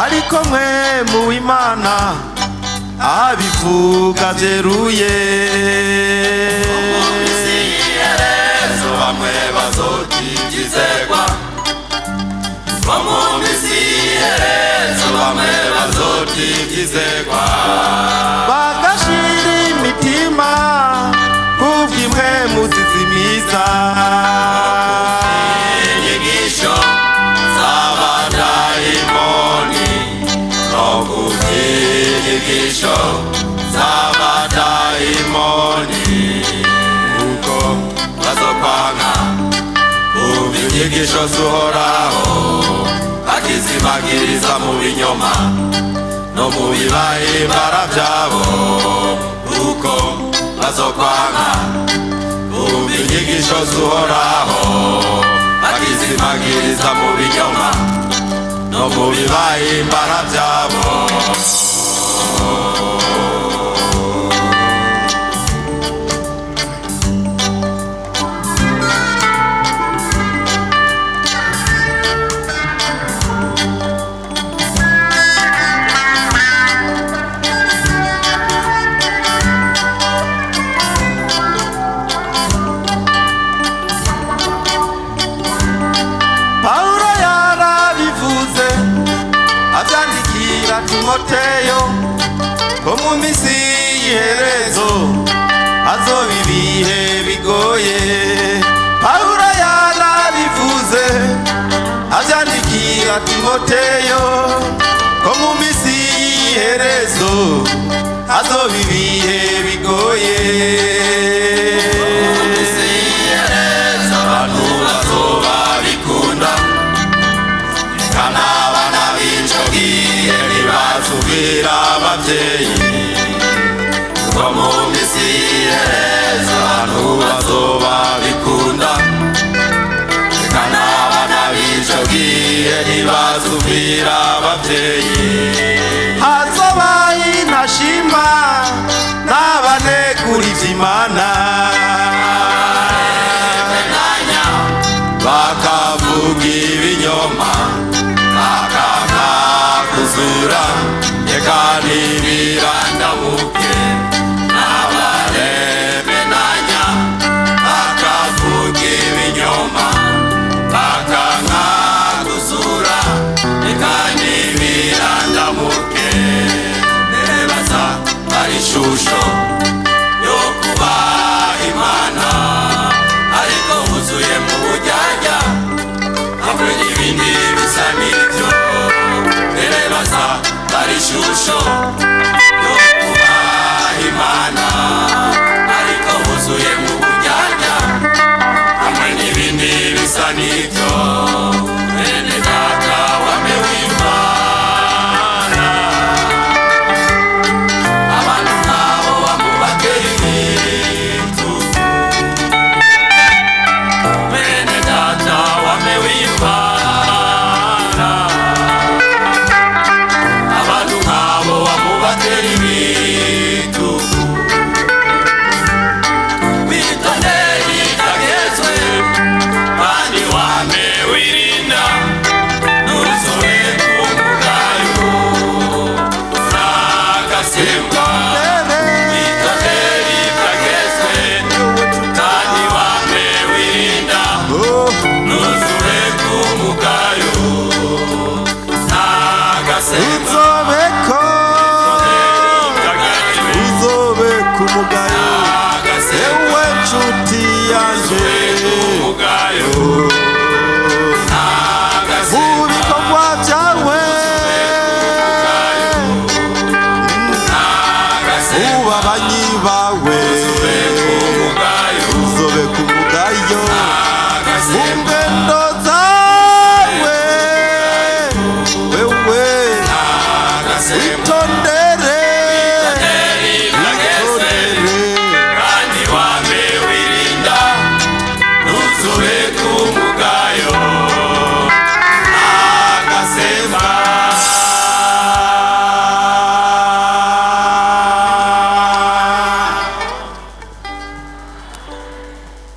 ariko mpwemu w'Imana abivuga vyeruye. Umumisi y'iherezo bamwe bazotigizegwa, umumisi y'iherezo bamwe bazotigizegwa, bagashira imitima kubw'impwemu zizimiza. inyigisho z'abadayimoni no kuvyinyigisho z'abadayimoni, kuko bazokwanka kumva inyigisho z'Uhoraho, bakizimagiriza mu binyoma no mu bibahimbara vyabo, kuko bazokwanka kumva inyigisho z'Uhoraho, bakizimagiriza mu binyoma no mu bibahimbara vyabo. Pawulo yarabivuze avyandikira Timoteyo ko mu misi y'iherezo hazoba ibihe bigoye. Pawulo yarabivuze avyandikira Timoteyo ko mu misi y'iherezo hazoba ibihe bigoye. Abantu bazoba bikunda, kana abana b'ico gihe ntibazumvira abavyeyi, kuko mu misi y'iherezo abantu bazoba bikunda, kana abana b'ico gihe ntibazumvira abavyeyi. Hazoba intashima n'abanegura ivy'Imana, bakavuga ibinyoma, bakanga kuzura, eka ntibirandamuke, n'abaremenanya, bakavuga ibinyoma, bakanga kuzura, eka ntibirandamuke, nebaza ari ishusho yo kubaha Imana, ariko wuzuye mu buryarya hamwe n'ibindi bisa n'ivyo. Nebaza ari ishusho yo kubaha Imana,